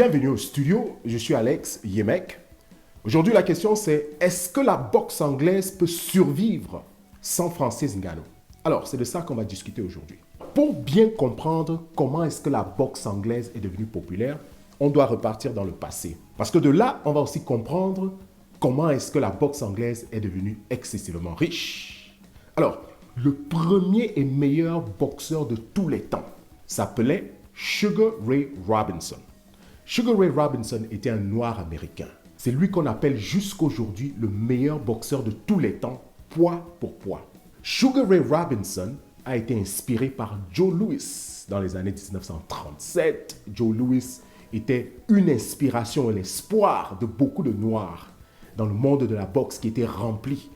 Bienvenue au studio, je suis Alex Yemek. Aujourd'hui, la question c'est, est-ce que la boxe anglaise peut survivre sans Francis Ngannou? Alors, c'est de ça qu'on va discuter aujourd'hui. Pour bien comprendre comment est-ce que la boxe anglaise est devenue populaire, on doit repartir dans le passé. Parce que de là, on va aussi comprendre comment est-ce que la boxe anglaise est devenue excessivement riche. Alors, le premier et meilleur boxeur de tous les temps s'appelait Sugar Ray Robinson. Sugar Ray Robinson était un noir américain. C'est lui qu'on appelle jusqu'aujourd'hui le meilleur boxeur de tous les temps, poids pour poids. Sugar Ray Robinson a été inspiré par Joe Louis dans les années 1937. Joe Louis était une inspiration et l'espoir de beaucoup de noirs dans le monde de la boxe qui était rempli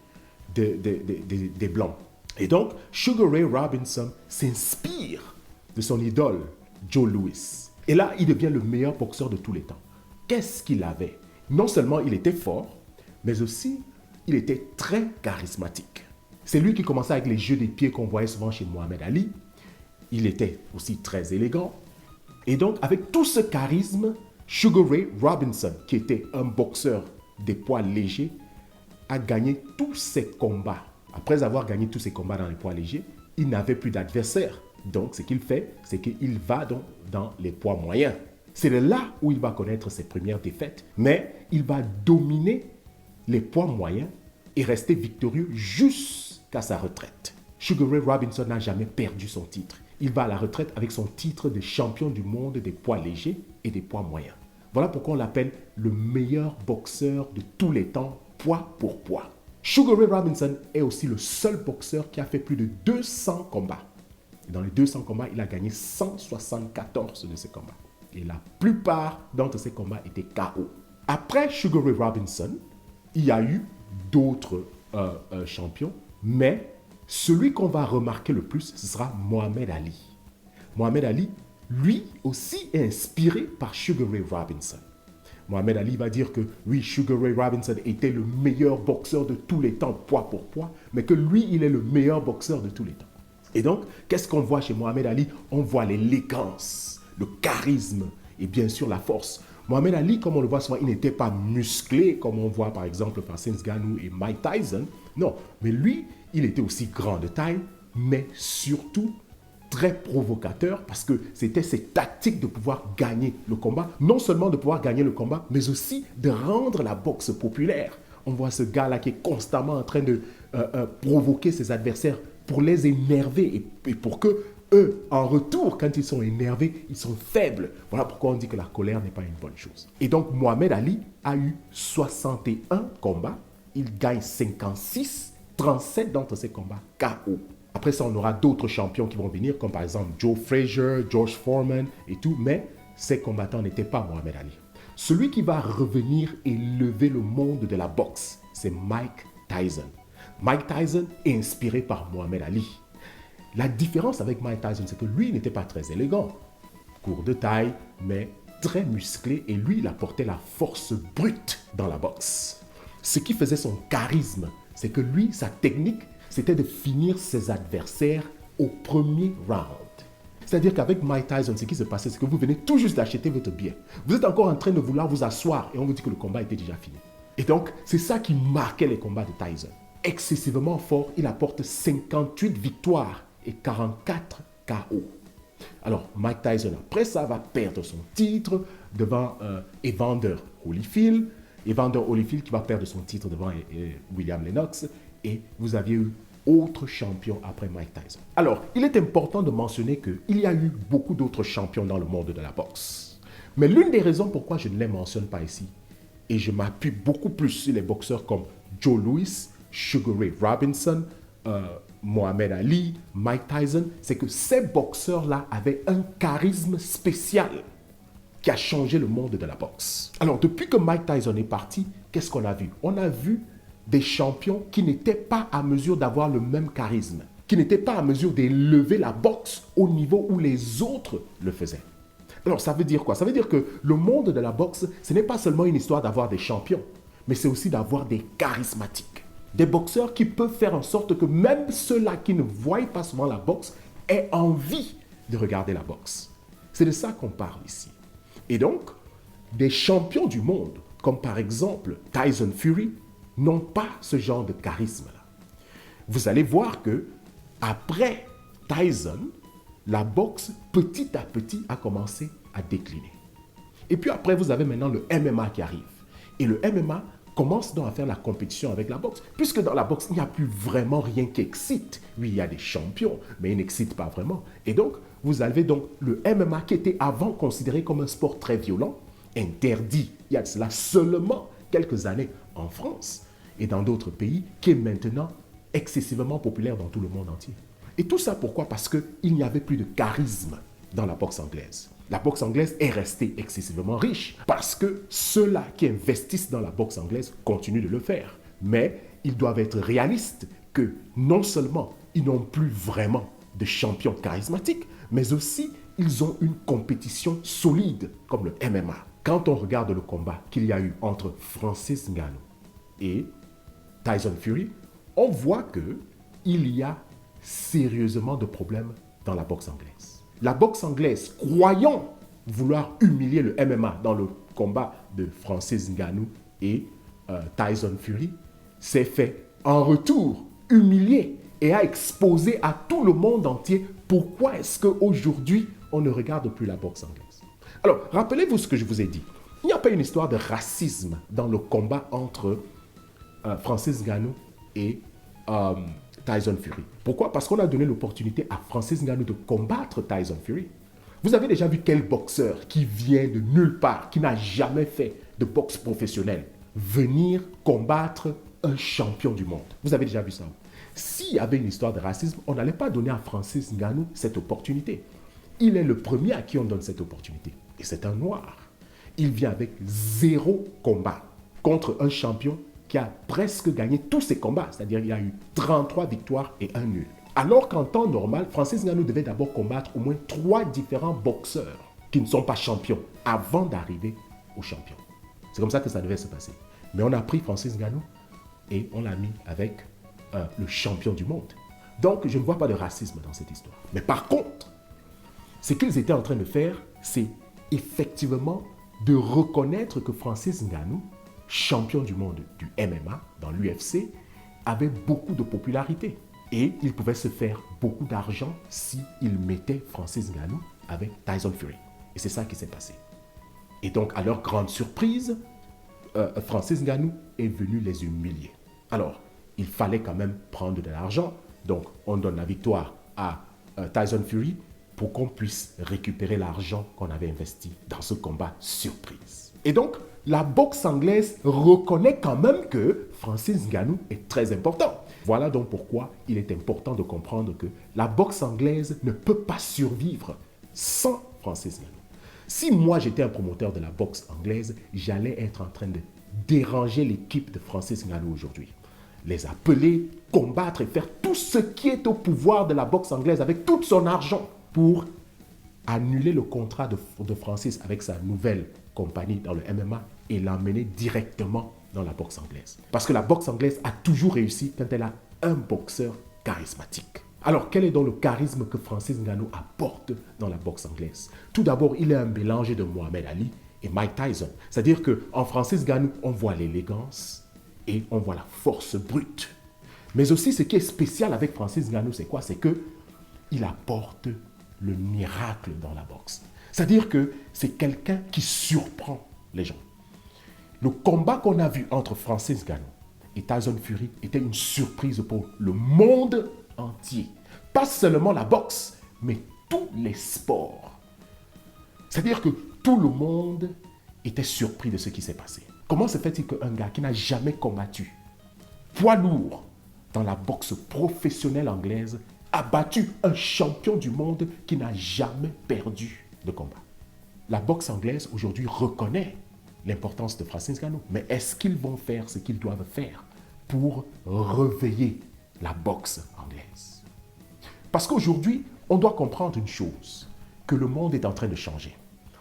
des blancs. Et donc, Sugar Ray Robinson s'inspire de son idole, Joe Louis. Et là, il devient le meilleur boxeur de tous les temps. Qu'est-ce qu'il avait? Non seulement il était fort, mais aussi il était très charismatique. C'est lui qui commençait avec les jeux des pieds qu'on voyait souvent chez Mohamed Ali. Il était aussi très élégant. Et donc, avec tout ce charisme, Sugar Ray Robinson, qui était un boxeur des poids légers, a gagné tous ses combats. Après avoir gagné tous ses combats dans les poids légers, il n'avait plus d'adversaire. Donc, ce qu'il fait, c'est qu'il va donc dans les poids moyens. C'est de là où il va connaître ses premières défaites, mais il va dominer les poids moyens et rester victorieux jusqu'à sa retraite. Sugar Ray Robinson n'a jamais perdu son titre. Il va à la retraite avec son titre de champion du monde des poids légers et des poids moyens. Voilà pourquoi on l'appelle le meilleur boxeur de tous les temps, poids pour poids. Sugar Ray Robinson est aussi le seul boxeur qui a fait plus de 200 combats. Et dans les 200 combats, il a gagné 174 de ces combats. Et la plupart d'entre ces combats étaient KO. Après Sugar Ray Robinson, il y a eu d'autres champions, mais celui qu'on va remarquer le plus, ce sera Mohamed Ali. Mohamed Ali, lui aussi, est inspiré par Sugar Ray Robinson. Mohamed Ali va dire que oui, Sugar Ray Robinson était le meilleur boxeur de tous les temps, poids pour poids, mais que lui, il est le meilleur boxeur de tous les temps. Et donc, qu'est-ce qu'on voit chez Mohamed Ali? On voit l'élégance, le charisme et bien sûr la force. Mohamed Ali, comme on le voit souvent, il n'était pas musclé comme on voit par exemple Francis Ngannou et Mike Tyson. Non, mais lui, il était aussi grand de taille, mais surtout très provocateur parce que c'était ses tactiques de pouvoir gagner le combat. Non seulement de pouvoir gagner le combat, mais aussi de rendre la boxe populaire. On voit ce gars-là qui est constamment en train de provoquer ses adversaires pour les énerver et pour que eux, en retour, quand ils sont énervés, ils sont faibles. Voilà pourquoi on dit que la colère n'est pas une bonne chose. Et donc, Mohamed Ali a eu 61 combats. Il gagne 56, 37 d'entre ces combats KO. Après ça, on aura d'autres champions qui vont venir, comme par exemple Joe Frazier, George Foreman et tout. Mais ces combattants n'étaient pas Mohamed Ali. Celui qui va revenir et lever le monde de la boxe, c'est Mike Tyson. Mike Tyson est inspiré par Mohamed Ali. La différence avec Mike Tyson, c'est que lui n'était pas très élégant. Court de taille, mais très musclé. Et lui, il apportait la force brute dans la boxe. Ce qui faisait son charisme, c'est que lui, sa technique, c'était de finir ses adversaires au premier round. C'est-à-dire qu'avec Mike Tyson, ce qui se passait, c'est que vous venez tout juste d'acheter votre billet. Vous êtes encore en train de vouloir vous asseoir et on vous dit que le combat était déjà fini. Et donc, c'est ça qui marquait les combats de Tyson. Excessivement fort, il apporte 58 victoires et 44 KO. Alors, Mike Tyson, après ça, va perdre son titre devant Evander Holyfield. Evander Holyfield qui va perdre son titre devant William Lennox. Et vous aviez eu autre champion après Mike Tyson. Alors, il est important de mentionner qu'il y a eu beaucoup d'autres champions dans le monde de la boxe. Mais l'une des raisons pourquoi je ne les mentionne pas ici, et je m'appuie beaucoup plus sur les boxeurs comme Joe Louis, Sugar Ray Robinson, Mohamed Ali, Mike Tyson, c'est que ces boxeurs-là avaient un charisme spécial qui a changé le monde de la boxe. Alors, depuis que Mike Tyson est parti, qu'est-ce qu'on a vu? On a vu des champions qui n'étaient pas à mesure d'avoir le même charisme, qui n'étaient pas à mesure d'élever la boxe au niveau où les autres le faisaient. Alors, ça veut dire quoi? Ça veut dire que le monde de la boxe, ce n'est pas seulement une histoire d'avoir des champions, mais c'est aussi d'avoir des charismatiques. Des boxeurs qui peuvent faire en sorte que même ceux-là qui ne voient pas souvent la boxe aient envie de regarder la boxe. C'est de ça qu'on parle ici. Et donc, des champions du monde, comme par exemple Tyson Fury, n'ont pas ce genre de charisme-là. Vous allez voir que après Tyson, la boxe, petit à petit, a commencé à décliner. Et puis après, vous avez maintenant le MMA qui arrive. Et le MMA commence donc à faire la compétition avec la boxe. Puisque dans la boxe, il n'y a plus vraiment rien qui excite. Oui, il y a des champions, mais ils n'excitent pas vraiment. Et donc, vous avez donc le MMA qui était avant considéré comme un sport très violent, interdit, il y a de cela seulement quelques années en France et dans d'autres pays, qui est maintenant excessivement populaire dans tout le monde entier. Et tout ça pourquoi? Parce qu'il n'y avait plus de charisme dans la boxe anglaise. La boxe anglaise est restée excessivement riche parce que ceux-là qui investissent dans la boxe anglaise continuent de le faire. Mais ils doivent être réalistes que non seulement ils n'ont plus vraiment de champions charismatiques, mais aussi ils ont une compétition solide comme le MMA. Quand on regarde le combat qu'il y a eu entre Francis Ngannou et Tyson Fury, on voit qu'il y a sérieusement de problèmes dans la boxe anglaise. La boxe anglaise, croyant vouloir humilier le MMA dans le combat de Francis Ngannou et Tyson Fury, s'est fait en retour humilier et a exposé à tout le monde entier pourquoi est-ce qu'aujourd'hui on ne regarde plus la boxe anglaise. Alors, rappelez-vous ce que je vous ai dit. Il n'y a pas une histoire de racisme dans le combat entre Francis Ngannou et Tyson Fury. Pourquoi? Parce qu'on a donné l'opportunité à Francis Ngannou de combattre Tyson Fury. Vous avez déjà vu quel boxeur qui vient de nulle part, qui n'a jamais fait de boxe professionnelle, venir combattre un champion du monde? Vous avez déjà vu ça? S'il y avait une histoire de racisme, on n'allait pas donner à Francis Ngannou cette opportunité. Il est le premier à qui on donne cette opportunité. Et c'est un noir. Il vient avec 0 combat contre un champion qui a presque gagné tous ses combats. C'est-à-dire qu'il y a eu 33 victoires et 1 nul. Alors qu'en temps normal, Francis Ngannou devait d'abord combattre au moins 3 différents boxeurs qui ne sont pas champions avant d'arriver au champion. C'est comme ça que ça devait se passer. Mais on a pris Francis Ngannou et on l'a mis avec le champion du monde. Donc, je ne vois pas de racisme dans cette histoire. Mais par contre, ce qu'ils étaient en train de faire, c'est effectivement de reconnaître que Francis Ngannou, champion du monde du MMA dans l'UFC, avait beaucoup de popularité. Et il pouvait se faire beaucoup d'argent s'il mettait Francis Ngannou avec Tyson Fury. Et c'est ça qui s'est passé. Et donc, à leur grande surprise, Francis Ngannou est venu les humilier. Alors, il fallait quand même prendre de l'argent. Donc, on donne la victoire à Tyson Fury pour qu'on puisse récupérer l'argent qu'on avait investi dans ce combat surprise. Et donc, la boxe anglaise reconnaît quand même que Francis Ngannou est très important. Voilà donc pourquoi il est important de comprendre que la boxe anglaise ne peut pas survivre sans Francis Ngannou. Si moi j'étais un promoteur de la boxe anglaise, j'allais être en train de déranger l'équipe de Francis Ngannou aujourd'hui. Les appeler, combattre et faire tout ce qui est au pouvoir de la boxe anglaise avec tout son argent pour annuler le contrat de Francis avec sa nouvelle compagnie dans le MMA et l'emmener directement dans la boxe anglaise. Parce que la boxe anglaise a toujours réussi quand elle a un boxeur charismatique. Alors, quel est donc le charisme que Francis Ngannou apporte dans la boxe anglaise? Tout d'abord, il est un mélange de Mohamed Ali et Mike Tyson. C'est-à-dire qu'en Francis Ngannou, on voit l'élégance et on voit la force brute. Mais aussi, ce qui est spécial avec Francis Ngannou, c'est quoi? C'est qu'il apporte le miracle dans la boxe. C'est-à-dire que c'est quelqu'un qui surprend les gens. Le combat qu'on a vu entre Francis Ngannou et Tyson Fury était une surprise pour le monde entier. Pas seulement la boxe, mais tous les sports. C'est-à-dire que tout le monde était surpris de ce qui s'est passé. Comment se fait-il qu'un gars qui n'a jamais combattu poids lourd dans la boxe professionnelle anglaise a battu un champion du monde qui n'a jamais perdu de combat? La boxe anglaise aujourd'hui reconnaît l'importance de Francis Ngannou. Mais est-ce qu'ils vont faire ce qu'ils doivent faire pour réveiller la boxe anglaise? Parce qu'aujourd'hui, on doit comprendre une chose, que le monde est en train de changer.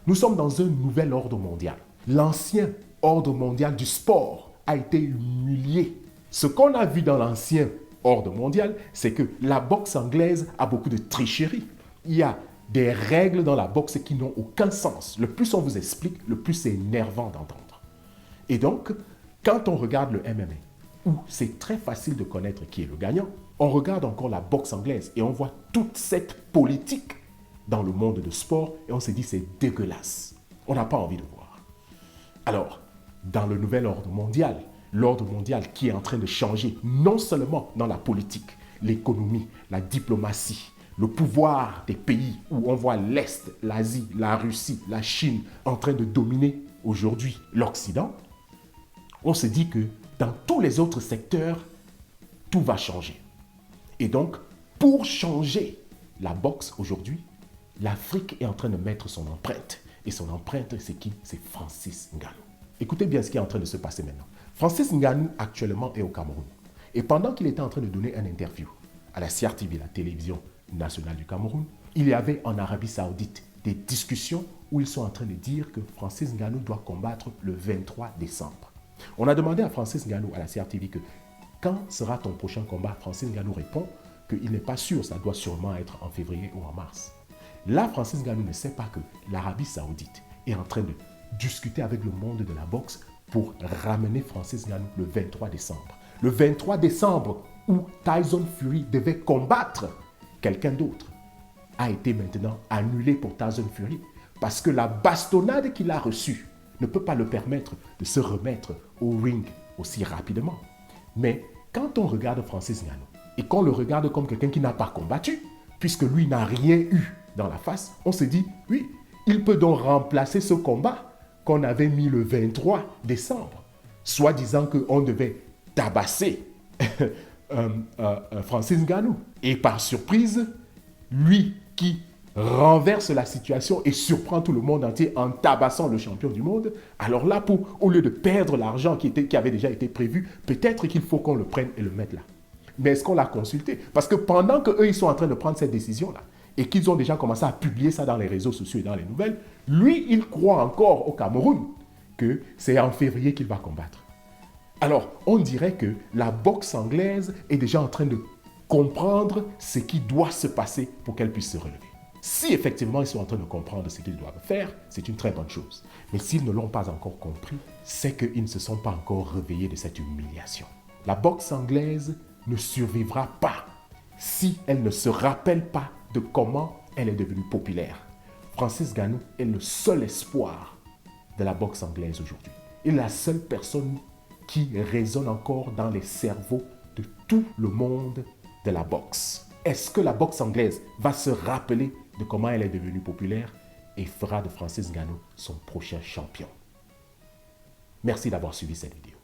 Nous sommes dans un nouvel ordre mondial. L'ancien ordre mondial du sport a été humilié. Ce qu'on a vu dans l'ancien ordre mondial, c'est que la boxe anglaise a beaucoup de tricherie. Il y a des règles dans la boxe qui n'ont aucun sens. Le plus on vous explique, le plus c'est énervant d'entendre. Et donc, quand on regarde le MMA, où c'est très facile de connaître qui est le gagnant, on regarde encore la boxe anglaise et on voit toute cette politique dans le monde de sport et on se dit c'est dégueulasse. On n'a pas envie de voir. Alors, dans le nouvel ordre mondial qui est en train de changer non seulement dans la politique, l'économie, la diplomatie, le pouvoir des pays où on voit l'Est, l'Asie, la Russie, la Chine en train de dominer aujourd'hui l'Occident, on se dit que dans tous les autres secteurs, tout va changer. Et donc, pour changer la boxe aujourd'hui, l'Afrique est en train de mettre son empreinte. Et son empreinte, c'est qui? C'est Francis Ngannou. Écoutez bien ce qui est en train de se passer maintenant. Francis Ngannou, actuellement, est au Cameroun. Et pendant qu'il était en train de donner une interview à la CRTV, la télévision nationale du Cameroun, il y avait en Arabie Saoudite des discussions où ils sont en train de dire que Francis Ngannou doit combattre le 23 décembre. On a demandé à Francis Ngannou à la CRTV que quand sera ton prochain combat? Francis Ngannou répond qu'il n'est pas sûr, ça doit sûrement être en février ou en mars. Là, Francis Ngannou ne sait pas que l'Arabie Saoudite est en train de discuter avec le monde de la boxe pour ramener Francis Ngannou le 23 décembre. Le 23 décembre où Tyson Fury devait combattre quelqu'un d'autre a été maintenant annulé pour Tyson Fury parce que la bastonnade qu'il a reçue ne peut pas le permettre de se remettre au ring aussi rapidement. Mais quand on regarde Francis Ngannou et qu'on le regarde comme quelqu'un qui n'a pas combattu, puisque lui n'a rien eu dans la face, on se dit, oui, il peut donc remplacer ce combat qu'on avait mis le 23 décembre, soit disant qu'on devait tabasser Francis Ngannou. Et par surprise, lui qui renverse la situation et surprend tout le monde entier en tabassant le champion du monde, alors là, au lieu de perdre l'argent qui avait déjà été prévu, peut-être qu'il faut qu'on le prenne et le mette là. Mais est-ce qu'on l'a consulté? Parce que pendant qu'eux, ils sont en train de prendre cette décision-là, et qu'ils ont déjà commencé à publier ça dans les réseaux sociaux et dans les nouvelles, lui, il croit encore au Cameroun que c'est en février qu'il va combattre. Alors, on dirait que la boxe anglaise est déjà en train de comprendre ce qui doit se passer pour qu'elle puisse se relever. Si effectivement ils sont en train de comprendre ce qu'ils doivent faire, c'est une très bonne chose. Mais s'ils ne l'ont pas encore compris, c'est qu'ils ne se sont pas encore réveillés de cette humiliation. La boxe anglaise ne survivra pas si elle ne se rappelle pas de comment elle est devenue populaire. Francis Ngannou est le seul espoir de la boxe anglaise aujourd'hui. Il est la seule personne qui résonne encore dans les cerveaux de tout le monde de la boxe. Est-ce que la boxe anglaise va se rappeler de comment elle est devenue populaire et fera de Francis Ngannou son prochain champion? Merci d'avoir suivi cette vidéo.